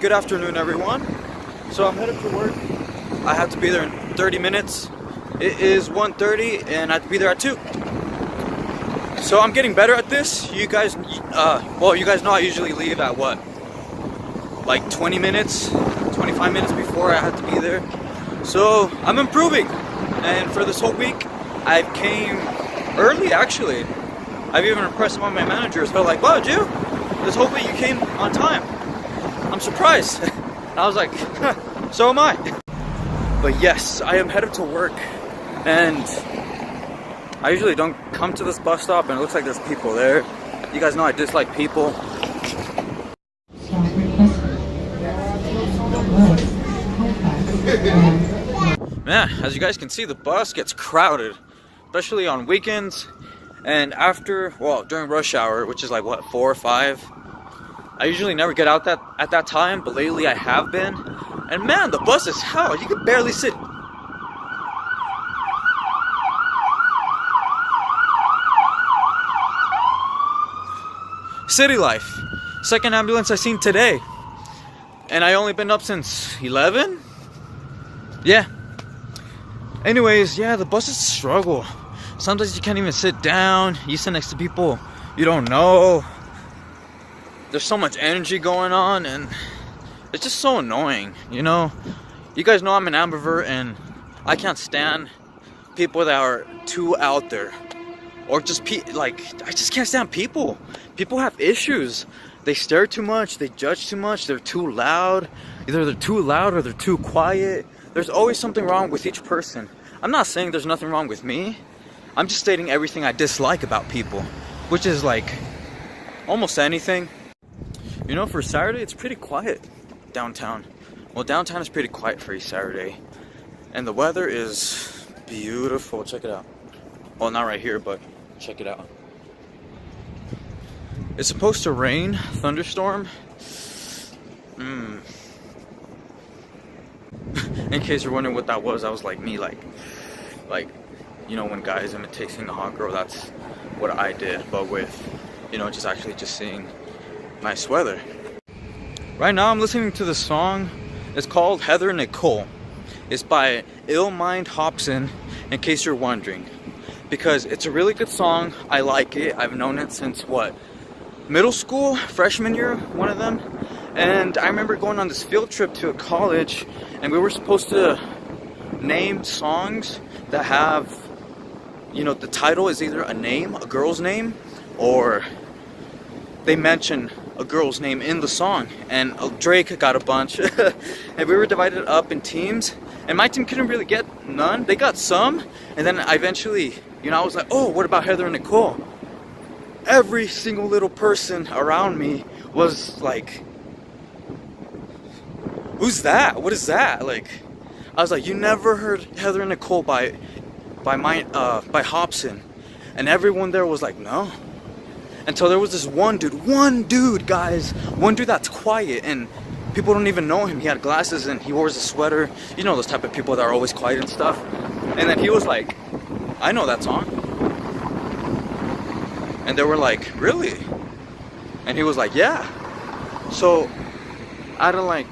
Good afternoon, everyone. So I'm headed to work. I have to be there in 30 minutes. It is 1:30 and I have to be there at 2. So I'm getting better at this. You guys know I usually leave at what? Like 20 minutes, 25 minutes before I have to be there. So I'm improving. And for this whole week, I came early actually. I've even impressed some of my managers. They're like, wow, Jew, this whole week you came on time. I'm surprised. I was like, so am I. But yes, I am headed to work. And I usually don't come to this bus stop and it looks like there's people there. You guys know I dislike people. Man, as you guys can see, the bus gets crowded, especially on weekends and during rush hour, which is like what, 4 or 5. I usually never get out at that time, but lately I have been. And man, the bus is hell. You can barely sit. City life. Second ambulance I seen today. And I only been up since 11? Yeah. Anyways, yeah, the bus is a struggle. Sometimes you can't even sit down. You sit next to people you don't know. There's so much energy going on and it's just so annoying, you know? You guys know I'm an ambivert and I can't stand people that are too out there. Or just I just can't stand people. People have issues. They stare too much, they judge too much, they're too loud. Either they're too loud or they're too quiet. There's always something wrong with each person. I'm not saying there's nothing wrong with me. I'm just stating everything I dislike about people, which is like almost anything. You know, for Saturday, it's pretty quiet downtown. Well, downtown is pretty quiet for a Saturday. And the weather is beautiful. Check it out. Well, not right here, but check it out. It's supposed to rain, thunderstorm. In case you're wondering what that was like me, like, you know, when guys imitating the hot girl, that's what I did, but with, you know, just seeing nice weather. Right now I'm listening to the song. It's called Heather Nicole. It's by Ill Mind Hobson, in case you're wondering, because it's a really good song. I like it. I've known it since what, middle school, freshman year, one of them. And I remember going on this field trip to a college and we were supposed to name songs that have, you know, the title is either a name, a girl's name, or they mention a girl's name in the song. And Drake got a bunch. And we were divided up in teams. And my team couldn't really get none. They got some. And then I eventually, you know, I was like, oh, what about Heather and Nicole? Every single little person around me was like, who's that? What is that? Like, I was like, you never heard Heather and Nicole by Hobson? And everyone there was like, no. Until there was this one dude, guys, one dude that's quiet and people don't even know him. He had glasses and he wears a sweater. You know, those type of people that are always quiet and stuff. And then he was like, I know that song. And they were like, really? And he was like, yeah. So out of like,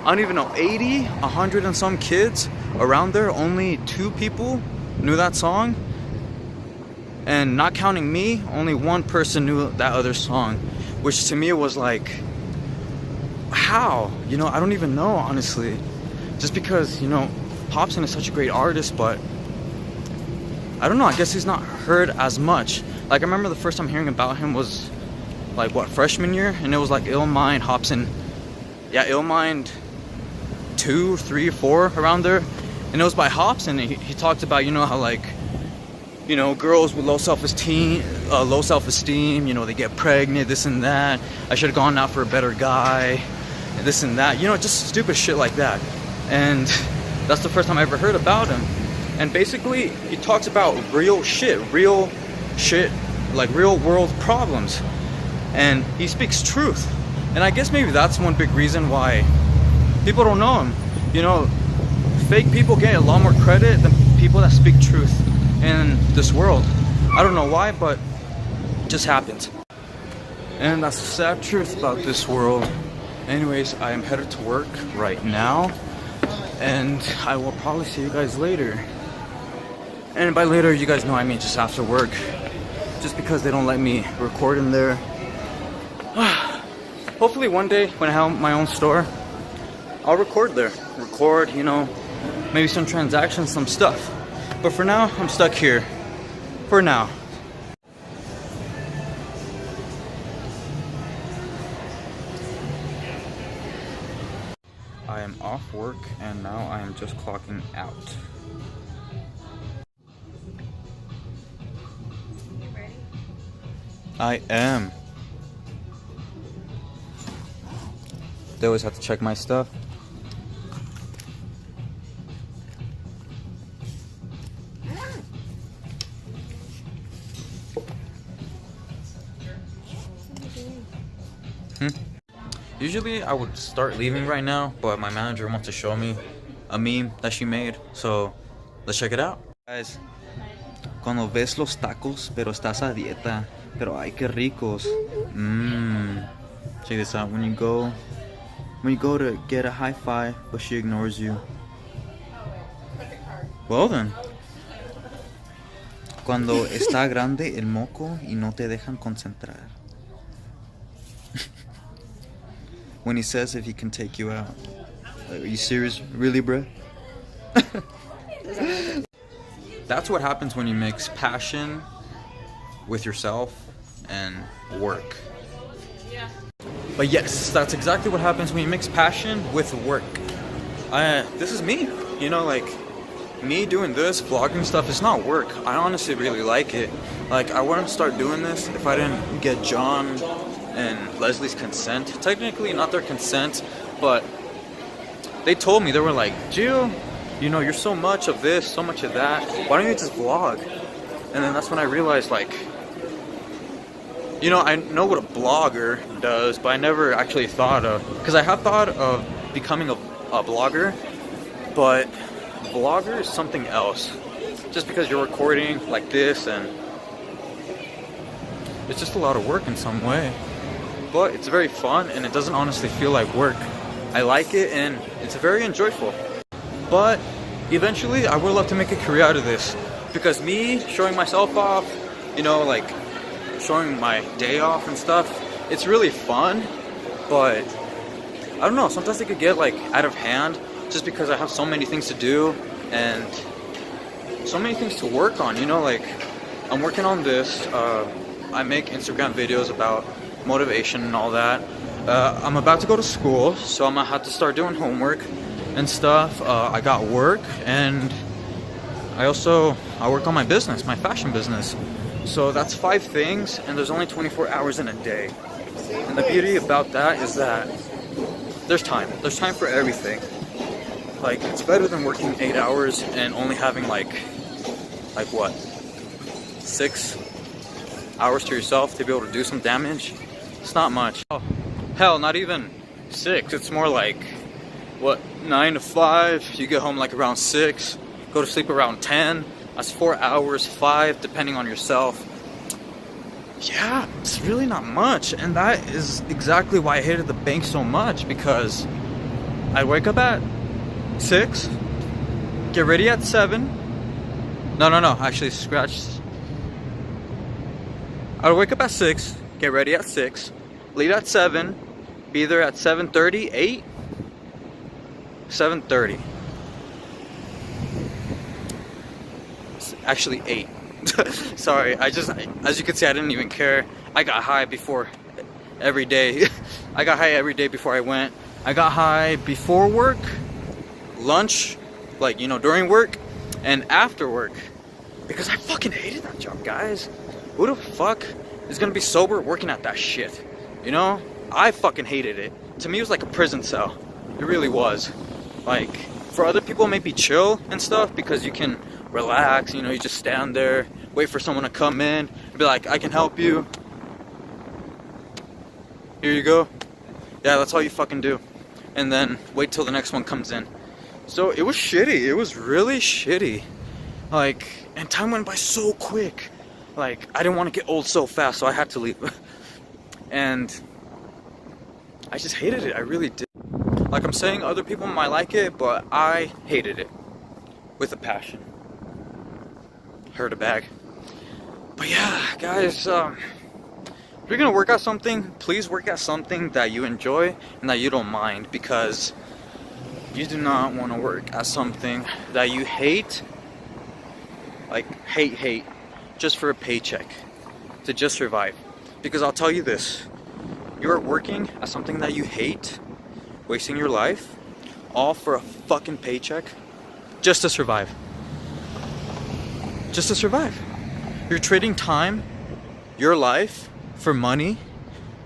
I don't even know, 80, 100 and some kids around there, only 2 people knew that song. And not counting me, only 1 person knew that other song, which to me was like, how? You know, I don't even know, honestly. Just because, you know, Hobson is such a great artist, but I don't know, I guess he's not heard as much. Like, I remember the first time hearing about him was like, what, freshman year? And it was like Ill Mind Hobson. Yeah, Ill Mind 2, 3, 4, around there. And it was by Hobson. And he talked about, you know, how like, you know, girls with low self-esteem, you know, they get pregnant, this and that. I should have gone out for a better guy, this and that. You know, just stupid shit like that. And that's the first time I ever heard about him. And basically, he talks about real shit, like real world problems. And he speaks truth. And I guess maybe that's one big reason why people don't know him. You know, fake people get a lot more credit than people that speak truth in this world. I don't know why, but it just happens. And that's the sad truth about this world. Anyways, I am headed to work right now, and I will probably see you guys later. And by later, you guys know I mean just after work. Just because they don't let me record in there. Hopefully one day when I have my own store, I'll record there. Record, you know, maybe some transactions, some stuff. But for now, I'm stuck here. For now. I am off work and now I am just clocking out. You ready? I am. They always have to check my stuff. Usually I would start leaving right now, but my manager wants to show me a meme that she made, so let's check it out. Guys, cuando ves los tacos, pero estás a dieta, pero ay que ricos. Check this out. When you go to get a high five, but she ignores you. Well then. Cuando está grande el moco y no te dejan concentrar. When he says if he can take you out. Are you serious? Really, bruh? That's what happens when you mix passion with yourself and work. Yeah. But yes, that's exactly what happens when you mix passion with work. This is me. You know, like, me doing this, vlogging stuff, it's not work. I honestly really like it. Like, I wouldn't start doing this if I didn't get John and Leslie's consent. Technically not their consent, but they told me, they were like, Jill, you know, you're so much of this, so much of that, why don't you just vlog? And then that's when I realized, like, you know, I know what a blogger does, but I never actually thought of, because I have thought of becoming a blogger, but vlogger is something else. Just because you're recording like this, and it's just a lot of work in some way. But it's very fun, and it doesn't honestly feel like work. I like it, and it's very enjoyable. But eventually, I would love to make a career out of this, because me showing myself off, you know, like showing my day off and stuff, it's really fun. But I don't know, sometimes it could get like out of hand, just because I have so many things to do and so many things to work on. You know, like I'm working on this. I make Instagram videos about motivation and all that. I'm about to go to school, so I'm gonna have to start doing homework and stuff. I got work, and I work on my business, my fashion business. So that's 5 things, and there's only 24 hours in a day. And the beauty about that is that there's time. There's time for everything. Like, it's better than working 8 hours and only having like what, 6 hours to yourself to be able to do some damage. It's not much. Oh, hell, not even 6. It's more like, what, 9 to 5. You get home like around 6. Go to sleep around 10. That's 4 hours, 5, depending on yourself. Yeah, it's really not much. And that is exactly why I hated the bank so much, because I wake up at 6, get ready at 7. No, actually, scratch. I would wake up at 6, get ready at 6, leave at 7, be there at 7:30, 8? 7:30. Actually 8. Sorry, as you can see, I didn't even care. I got high before every day. I got high every day before I went. I got high before work, lunch, like, you know, during work, and after work. Because I fucking hated that job, guys. Who the fuck is gonna be sober working at that shit? You know? I fucking hated it. To me, it was like a prison cell. It really was. Like, for other people, it may be chill and stuff because you can relax, you know, you just stand there, wait for someone to come in, and be like, I can help you. Here you go. Yeah, that's all you fucking do. And then wait till the next one comes in. So it was shitty. It was really shitty. Like, and time went by so quick. Like, I didn't want to get old so fast, so I had to leave. And I just hated it. I really did. Like I'm saying, other people might like it, but I hated it with a passion. Hurt a bag. But yeah, guys, if you're gonna work out something, please work out something that you enjoy and that you don't mind, because you do not want to work at something that you hate, like hate, just for a paycheck, to just survive. Because I'll tell you this, you're working at something that you hate, wasting your life, all for a fucking paycheck, just to survive. Just to survive. You're trading time, your life, for money,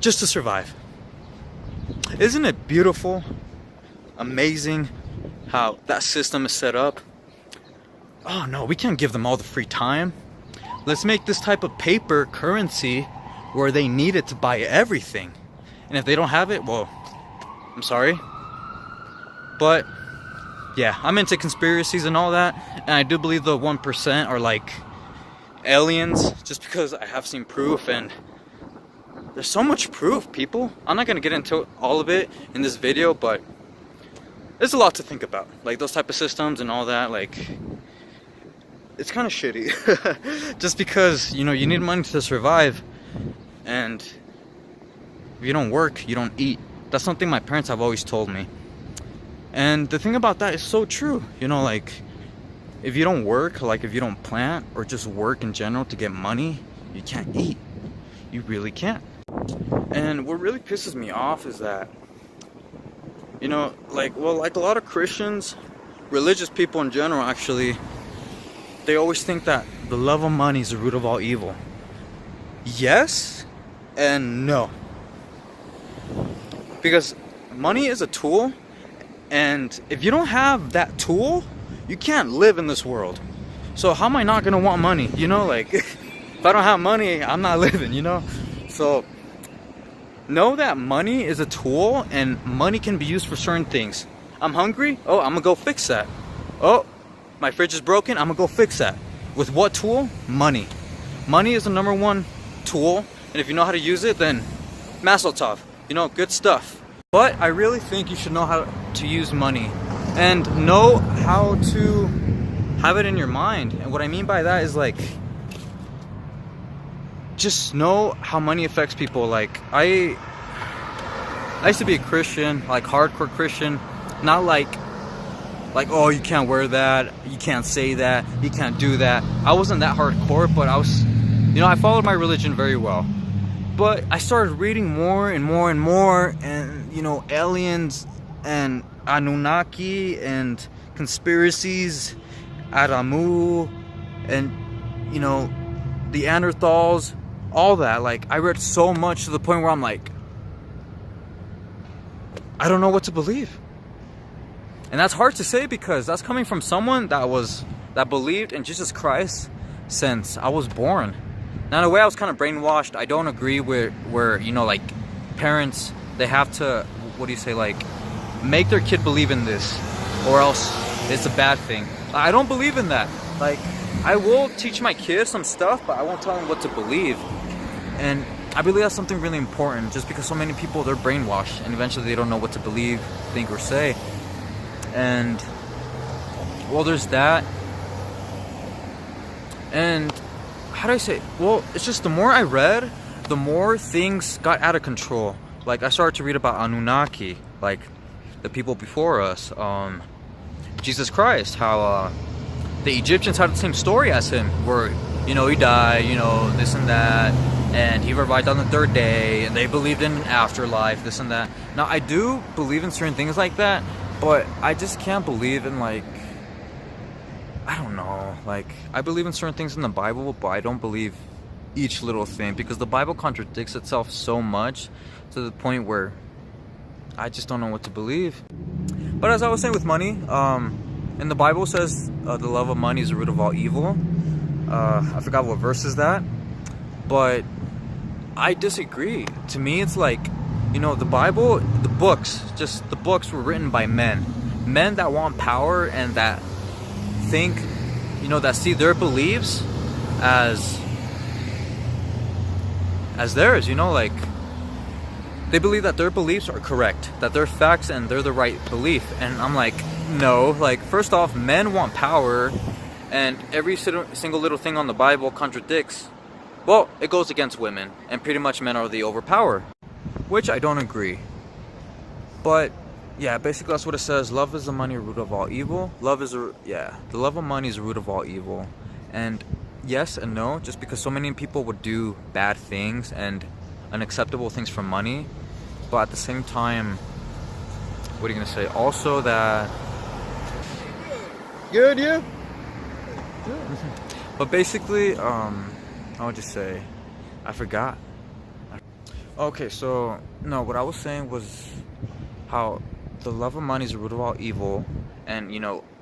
just to survive. Isn't it beautiful, amazing how that system is set up? Oh no, we can't give them all the free time. Let's make this type of paper currency where they need it to buy everything. And if they don't have it, well, I'm sorry. But yeah, I'm into conspiracies and all that, and I do believe the 1% are like aliens, just because I have seen proof, and there's so much proof, people. I'm not gonna get into all of it in this video, but there's a lot to think about, like those type of systems and all that. Like, it's kind of shitty. Just because, you know, you need money to survive, and if you don't work, you don't eat. That's something my parents have always told me. And the thing about that is so true. You know, like, if you don't work, like if you don't plant or just work in general to get money, you can't eat. You really can't. And what really pisses me off is that, you know, like, well, like a lot of Christians, religious people in general, actually, they always think that the love of money is the root of all evil. Yes and no. Because money is a tool, and if you don't have that tool, you can't live in this world. So how am I not gonna want money? You know, like, if I don't have money, I'm not living, you know? So know that money is a tool, and money can be used for certain things. I'm hungry? Oh, I'm gonna go fix that. Oh, my fridge is broken? I'm gonna go fix that. With what tool? Money. Money is the number one tool, and if you know how to use it, then Mazel tov. You know, good stuff. But I really think you should know how to use money, and know how to have it in your mind. And what I mean by that is, like, just know how money affects people. Like, I used to be a Christian, like hardcore Christian, not like, oh, you can't wear that, you can't say that, you can't do that. I wasn't that hardcore, but I was, you know, I followed my religion very well. But I started reading more and more and more, and, you know, aliens and Anunnaki and conspiracies, Adamu, and, you know, the Neanderthals, all that. Like, I read so much to the point where I'm like, I don't know what to believe. And that's hard to say, because that's coming from someone that believed in Jesus Christ since I was born. Now, in a way, I was kind of brainwashed. I don't agree with where, you know, like, parents, they have to, what do you say, like, make their kid believe in this, or else it's a bad thing. I don't believe in that. Like, I will teach my kids some stuff, but I won't tell them what to believe. And I believe that's something really important, just because so many people, they're brainwashed, and eventually they don't know what to believe, think, or say. And, well, there's that. And how do I say? Well, it's just the more I read, the more things got out of control. Like, I started to read about Anunnaki, like the people before us, Jesus Christ, how the Egyptians had the same story as him, where, you know, he died, you know, this and that, and he revived on the third day, and they believed in an afterlife, this and that. Now, I do believe in certain things like that, but I just can't believe in, like, I don't know, like, I believe in certain things in the Bible, but I don't believe each little thing, because the Bible contradicts itself so much to the point where I just don't know what to believe. But as I was saying with money, in the Bible says the love of money is the root of all evil. I forgot what verse is that, but I disagree. To me, it's like, you know, the Bible, the books were written by men that want power, and that think, you know, that see their beliefs as theirs, you know, like, they believe that their beliefs are correct, that they're facts and they're the right belief. And I'm like, no. Like, first off, men want power, and every single little thing on the Bible contradicts. Well, it goes against women, and pretty much men are the overpower, which I don't agree. But yeah, basically that's what it says. Love is the money root of all evil. The love of money is the root of all evil. And yes and no, just because so many people would do bad things and unacceptable things for money, but at the same time, what are you gonna say? Also that good, yeah. But basically, I would just say, I forgot. Okay, so no, what I was saying was how the love of money is the root of all evil, and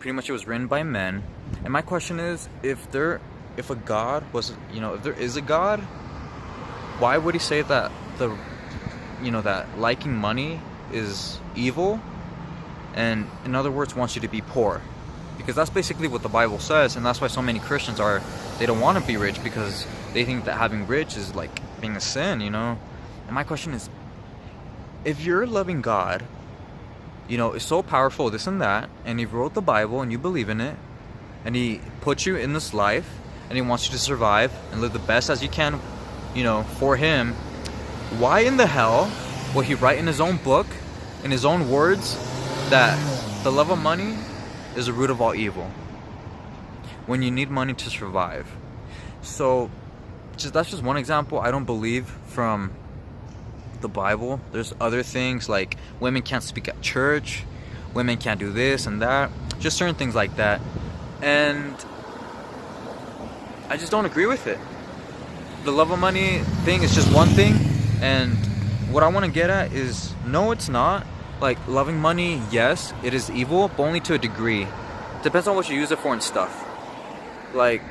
pretty much it was written by men. And my question is, if a God was, if there is a God, why would he say that that liking money is evil, and in other words wants you to be poor? Because that's basically what the Bible says, and that's why so many Christians they don't want to be rich, because they think that having rich is like being a sin, And my question is, if you're loving God, is so powerful, this and that, and he wrote the Bible and you believe in it, and he put you in this life, and he wants you to survive and live the best as you can, for him, why in the hell will he write in his own book, in his own words, that the love of money is the root of all evil, when you need money to survive? So that's just one example. I don't believe from the Bible. There's other things like women can't speak at church, women can't do this and that, just certain things like that, and I just don't agree with it. The love of money thing is just one thing, and what I want to get at is, no, it's not. Like, loving money, yes, it is evil, but only to a degree. Depends on what you use it for and stuff. Like,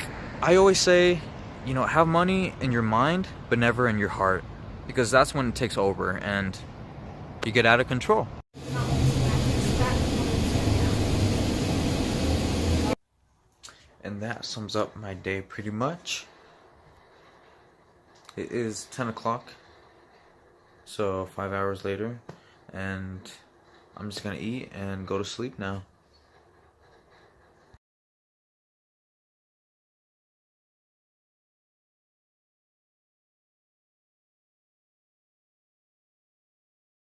I always say, have money in your mind, but never in your heart. Because that's when it takes over and you get out of control. And that sums up my day pretty much. It is 10 o'clock, so 5 hours later, and I'm just gonna eat and go to sleep now.